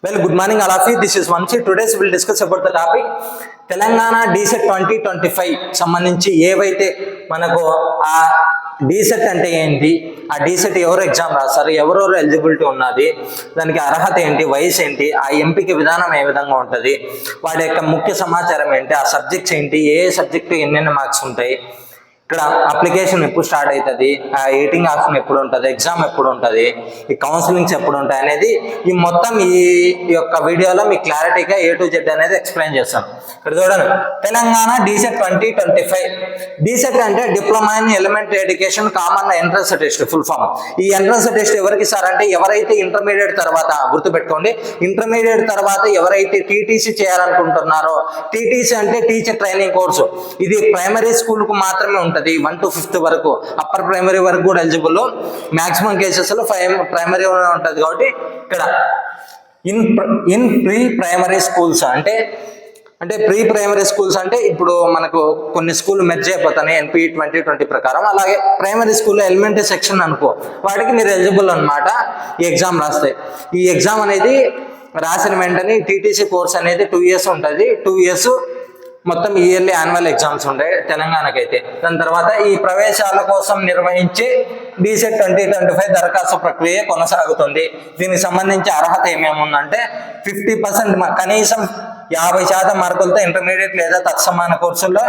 Well, good morning all of you. This is Vanshi. Today we will discuss about the topic Telangana DEECET 2025 సంబంధించి ఏవైతే మనకు ఆ DEECET అంటే ఏంటి, ఆ డీసెట్ ఎవరు ఎగ్జామ్ రాస్తారు, ఎవరెవరు ఎలిజిబిలిటీ ఉన్నది, దానికి అర్హత ఏంటి, వయసు ఏంటి, ఆ ఎంపిక విధానం ఏ విధంగా ఉంటుంది, వాడి యొక్క ముఖ్య సమాచారం ఏంటి, ఆ సబ్జెక్ట్స్ ఏంటి, ఏ సబ్జెక్టు ఎన్నెన్ని మార్క్స్ ఉంటాయి, ఇక్కడ అప్లికేషన్ ఎప్పుడు స్టార్ట్ అవుతుంది, ఆ ఎయిటింగ్ ఆప్షన్ ఎప్పుడు ఉంటుంది, ఎగ్జామ్ ఎప్పుడు ఉంటుంది, ఈ కౌన్సిలింగ్స్ ఎప్పుడు ఉంటాయి అనేది ఈ మొత్తం ఈ యొక్క వీడియోలో మీకు క్లారిటీగా A to Z అనేది ఎక్స్ప్లెయిన్ చేస్తాను. ఇక్కడ చూడండి, తెలంగాణ డీసెట్ 2025. డీసెట్ అంటే diploma in elementary education common entrance test full form. ఈ ఎంట్రన్స్ టెస్ట్ ఎవరికి సార్ అంటే ఎవరైతే ఇంటర్మీడియట్ తర్వాత, గుర్తుపెట్టుకోండి, ఇంటర్మీడియట్ తర్వాత ఎవరైతే టీటీసీ చేయాలనుకుంటున్నారో, టీటీసీ అంటే టీచర్ ట్రైనింగ్ కోర్సు, ఇది ప్రైమరీ స్కూల్కు మాత్రమే ఉంటుంది. 1 to 5th వరకు, అప్పర్ ప్రైమరీ వరకు కూడా ఎలిజిబుల్. మాక్సిమం కేసెస్లో ప్రైమరీ ఉంటుంది. కాబట్టి ఇక్కడ ఇన్ ప్రీ ప్రైమరీ స్కూల్స్ అంటే ప్రీ ప్రైమరీ స్కూల్స్ అంటే ఇప్పుడు మనకు కొన్ని స్కూల్ మెర్జ్ అయిపోతాయి NP 2020 ప్రకారం. అలాగే ప్రైమరీ స్కూల్లో ఎలిమెంటరీ సెక్షన్ అనుకో, వాటికి మీరు ఎలిజిబుల్ అనమాట. ఈ ఎగ్జామ్ రాస్తాయి. ఈ ఎగ్జామ్ అనేది రాసిన వెంటనే టీటీసీ కోర్స్ అనేది 2 years ఉంటుంది. 2 years మొత్తం ఇయర్లీ యాన్యువల్ ఎగ్జామ్స్ ఉంటాయి తెలంగాణకైతే. దాని తర్వాత ఈ ప్రవేశాల కోసం నిర్వహించే డీసెట్ 2025 దరఖాస్తు ప్రక్రియ కొనసాగుతుంది. దీనికి సంబంధించి అర్హత ఏమేమి ఉందంటే 50% కనీసం 50% మార్కులతో ఇంటర్మీడియట్ లేదా తత్సమాన కోర్సుల్లో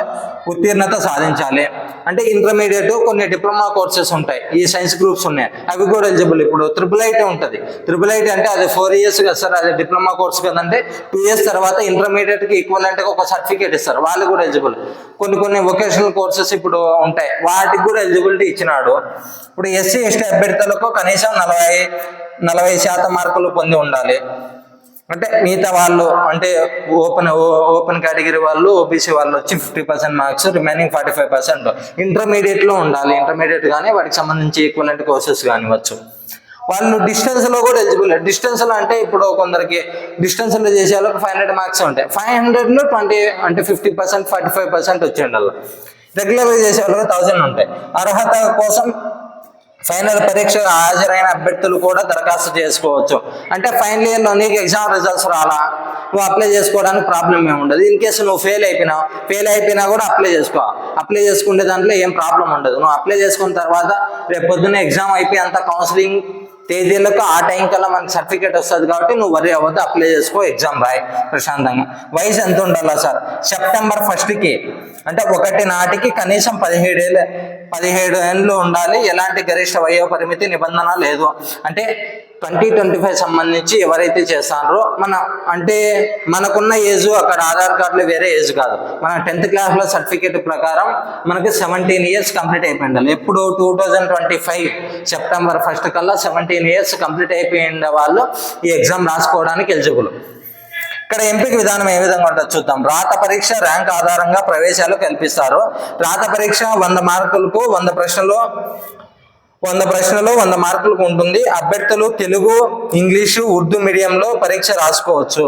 ఉత్తీర్ణత సాధించాలి. అంటే ఇంటర్మీడియట్ కొన్ని డిప్లొమా కోర్సెస్ ఉంటాయి, ఈ సైన్స్ గ్రూప్స్ ఉన్నాయి, అవి కూడా ఎలిజిబుల్. ఇప్పుడు IIIT ఉంటుంది. IIIT అంటే అది 4 years కదా సార్, అది డిప్లొమా కోర్స్ కదంటే 2 years తర్వాత ఇంటర్మీడియట్కి ఈక్వలెంట్గా ఒక సర్టిఫికేట్ ఇస్తారు, వాళ్ళు కూడా ఎలిజిబుల్. కొన్ని వొకేషనల్ కోర్సెస్ ఇప్పుడు ఉంటాయి, వాటికి కూడా ఎలిజిబిలిటీ ఇచ్చినాడు. ఇప్పుడు SC ST అభ్యర్థులకు కనీసం 40% మార్కులు పొంది ఉండాలి. అంటే మిగతా వాళ్ళు అంటే ఓపెన్ కేటగిరీ వాళ్ళు, OBC వాళ్ళు వచ్చి 50% మార్క్స్, రిమైనింగ్ 45% ఇంటర్మీడియట్లో ఉండాలి. ఇంటర్మీడియట్ కానీ వాటికి సంబంధించి ఈక్వలెంట్ కోర్సెస్ కానివచ్చు. వాళ్ళు డిస్టెన్స్లో కూడా ఎలిజిబుల్. డిస్టెన్స్లో అంటే ఇప్పుడు కొందరికి డిస్టెన్స్లో చేసే వాళ్ళకి 500 మార్క్స్ ఉంటాయి. 500లో 20 అంటే 50%, 45% వచ్చి ఉండాలి. రెగ్యులర్గా చేసే వాళ్ళకి 1000 ఉంటాయి. అర్హత కోసం ఫైనల్ పరీక్ష హాజరైన అభ్యర్థులు కూడా దరఖాస్తు చేసుకోవచ్చు. అంటే ఫైనల్ ఇయర్లో నీకు ఎగ్జామ్ రిజల్ట్స్ రాలా, నువ్వు అప్లై చేసుకోవడానికి ప్రాబ్లం ఏమి ఉండదు. ఇన్ కేసు నువ్వు ఫెయిల్ అయిపోయినా కూడా అప్లై చేసుకుంటే దాంట్లో ఏం ప్రాబ్లం ఉండదు. నువ్వు అప్లై చేసుకున్న తర్వాత రేపు పొద్దున్న ఎగ్జామ్ అయిపోయి అంత కౌన్సిలింగ్ తేదీలకు ఆ టైం కల్లా మనకి సర్టిఫికేట్ వస్తుంది. కాబట్టి నువ్వు వరి అవ్వద్దు, అప్లై చేసుకో, ఎగ్జామ్ రాయి ప్రశాంతంగా. వయసు ఎంత ఉండాలా సార్? సెప్టెంబర్ 1st అంటే 1 నాటికి కనీసం 17 ఏళ్ళు ఉండాలి. ఎలాంటి గరిష్ట వయో పరిమితి నిబంధన లేదు. అంటే 2025 సంబంధించి ఎవరైతే చేస్తారో అంటే మనకున్న ఏజ్ అక్కడ ఆధార్ కార్డులో వేరే ఏజ్ కాదు. మన 10th క్లాస్లో సర్టిఫికేట్ ప్రకారం మనకి 17 years కంప్లీట్ అయిపోయిండాలి. ఎప్పుడు 2025 సెప్టెంబర్ 1st కల్లా 17 years కంప్లీట్ అయిపోయిన వాళ్ళు ఈ ఎగ్జామ్ రాసుకోవడానికి ఎలిజిబుల్. ఇక్కడ ఎంపిక విధానం ఏ విధంగా ఉంటుందో చూద్దాం. రాత పరీక్ష ర్యాంక్ ఆధారంగా ప్రవేశాలు కల్పిస్తారు. రాత పరీక్ష 100 మార్కులకు 100 ప్రశ్నలు 100 మార్కులకు ఉంటుంది. అభ్యర్థులు తెలుగు, ఇంగ్లీషు, ఉర్దూ మీడియంలో పరీక్ష రాసుకోవచ్చు.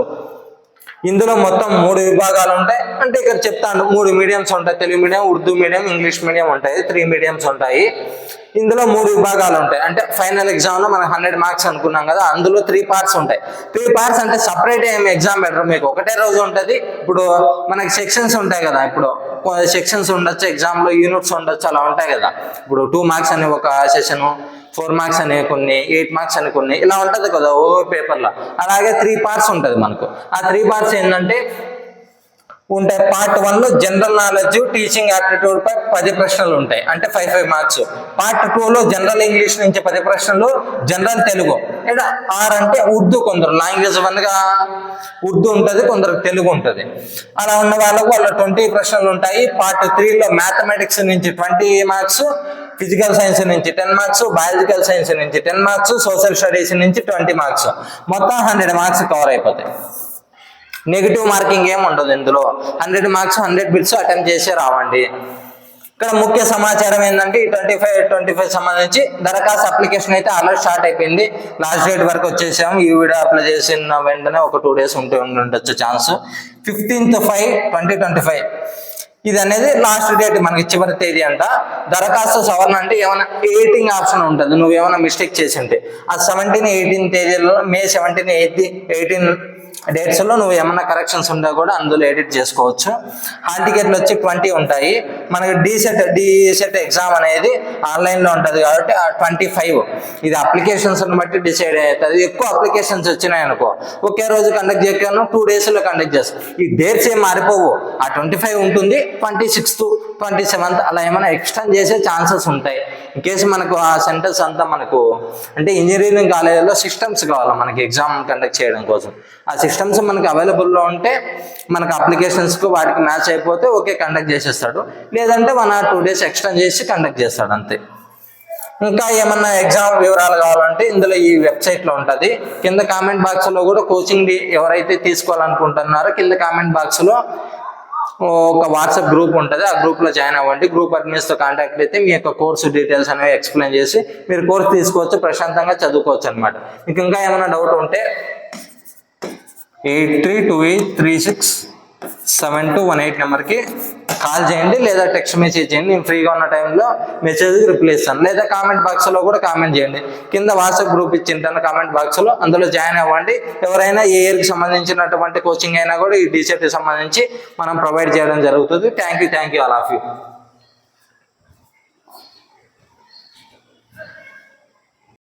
ఇందులో మొత్తం 3 విభాగాలు ఉంటాయి. అంటే ఇక్కడ చెప్తాను, 3 మీడియంస్ ఉంటాయి. Telugu medium, Urdu medium, English medium ఉంటాయి. 3 మీడియంస్ ఉంటాయి. ఇందులో 3 విభాగాలు ఉంటాయి. అంటే ఫైనల్ ఎగ్జామ్లో మనకు 100 మార్క్స్ అనుకున్నాం కదా, అందులో 3 parts ఉంటాయి. 3 parts అంటే సపరేట్ ఏమి ఎగ్జామ్ పెట్టరు, మీకు ఒకటే రోజు ఉంటుంది. ఇప్పుడు మనకి సెక్షన్స్ ఉంటాయి కదా, ఇప్పుడు సెక్షన్స్ ఉండొచ్చు, ఎగ్జామ్లో యూనిట్స్ ఉండొచ్చు, అలా ఉంటాయి కదా. ఇప్పుడు 2 marks అని ఒక సెషను, 4 marks అని కొన్ని, 8 marks అని కొన్ని, ఇలా ఉంటుంది కదా ఓ పేపర్లో. అలాగే 3 parts ఉంటుంది మనకు. ఆ 3 parts ఏంటంటే ఉంటాయి. Part 1లో జనరల్ నాలెడ్జ్, టీచింగ్ యాప్టిట్యూడ్ పై 10 ప్రశ్నలు ఉంటాయి, అంటే 5 మార్క్స్. Part 2లో జనరల్ ఇంగ్లీష్ నుంచి 10 ప్రశ్నలు, జనరల్ తెలుగు. ఇక్కడ 6 అంటే ఉర్దూ, కొందరు లాంగ్వేజ్ 1గా ఉర్దూ ఉంటుంది, కొందరు తెలుగు ఉంటుంది. అలా ఉన్న వాళ్ళకు 20 ప్రశ్నలు ఉంటాయి. Part 3లో మ్యాథమెటిక్స్ నుంచి 20 మార్క్స్, ఫిజికల్ సైన్స్ నుంచి 10 మార్క్స్, బయాలజికల్ సైన్స్ నుంచి 10 మార్క్స్, సోషల్ స్టడీస్ నుంచి 20 మార్క్స్. మొత్తం 100 మార్క్స్ కవర్ అయిపోతాయి. నెగిటివ్ మార్కింగ్ ఏమి ఉండదు ఇందులో. 100 మార్క్స్ 100 బిట్స్ అటెంప్ట్ చేసే రావండి. ఇక్కడ ముఖ్య సమాచారం ఏంటంటే 25 సంబంధించి దరఖాస్తు అప్లికేషన్ అయితే ఆల్రెడీ స్టార్ట్ అయిపోయింది. లాస్ట్ డేట్ వరకు వచ్చేసాము. ఈ వీడియో అప్లై చేసిన వెంటనే ఒక 2 days ఉండొచ్చు ఛాన్స్. 15/5/2025 ఇది అనేది లాస్ట్ డేట్, మనకి చివరి తేదీ అంట. దరఖాస్తు సవరణ అంటే ఏమైనా ఎడిటింగ్ ఆప్షన్ ఉంటుంది, నువ్వు ఏమైనా మిస్టేక్ చేసి ఉంటే ఆ 17, 18 తేదీలలో, మే 17, 18 డేట్స్లో నువ్వు ఏమైనా కరెక్షన్స్ ఉంటే కూడా అందులో ఎడిట్ చేసుకోవచ్చు. హాల్ టికెట్లు వచ్చి 20 ఉంటాయి. మనకి డీసెట్ ఎగ్జామ్ అనేది ఆన్లైన్లో ఉంటుంది కాబట్టి ఆ 25 ఇది అప్లికేషన్స్ని బట్టి డిసైడ్ అవుతుంది. ఎక్కువ అప్లికేషన్స్ వచ్చినాయి అనుకో ఒకే రోజు కండక్ట్ చేయను, 2 డేస్లో కండక్ట్ చేస్తాం. ఈ డేట్స్ ఏం మారిపోవు, ఆ 25 ఉంటుంది, 26th, 27th అలా ఏమైనా ఎక్స్టెండ్ చేసే ఛాన్సెస్ ఉంటాయి. ఇన్ కేసు మనకు ఆ సెంటర్స్ అంతా మనకు అంటే ఇంజనీరింగ్ కాలేజీలో సిస్టమ్స్ కావాలి మనకి ఎగ్జామ్ కండక్ట్ చేయడం కోసం. ఆ సిస్టమ్స్ మనకి అవైలబుల్లో ఉంటే మనకు అప్లికేషన్స్కి వాటికి మ్యాచ్ అయిపోతే ఓకే కండక్ట్ చేసేస్తాడు, లేదంటే 1 or 2 days ఎక్స్టెండ్ చేసి కండక్ట్ చేస్తాడు అంతే. ఇంకా ఏమన్నా ఎగ్జామ్ వివరాలు కావాలంటే ఇందులో ఈ వెబ్సైట్లో ఉంటుంది. కింద కామెంట్ బాక్స్లో కూడా కోచింగ్ ఎవరైతే తీసుకోవాలనుకుంటున్నారో కింద కామెంట్ బాక్స్లో ఒక వాట్సాప్ గ్రూప్ ఉంటుంది, ఆ గ్రూప్లో జాయిన్ అవ్వండి. గ్రూప్ అడ్మిన్స్తో కాంటాక్ట్ అయితే మీ యొక్క కోర్సు డీటెయిల్స్ అనేవి ఎక్స్ప్లెయిన్ చేసి మీరు కోర్సు తీసుకోవచ్చు, ప్రశాంతంగా చదువుకోవచ్చు అనమాట. మీకు ఇంకా ఏమైనా డౌట్ ఉంటే 8328367218 నెంబర్కి కాల్ చేయండి, లేదా టెక్స్ట్ మెసేజ్ చేయండి. నేను ఫ్రీగా ఉన్న టైంలో మెసేజ్కి రిప్లై ఇస్తాను, లేదా కామెంట్ బాక్స్లో కూడా కామెంట్ చేయండి. కింద వాట్సాప్ గ్రూప్ ఇచ్చింటాను కామెంట్ బాక్స్లో, అందులో జాయిన్ అవ్వండి. ఎవరైనా ఏ ఇయర్కి సంబంధించినటువంటి కోచింగ్ అయినా కూడా ఈ డీసెట్కి సంబంధించి మనం ప్రొవైడ్ చేయడం జరుగుతుంది. Thank you all of you.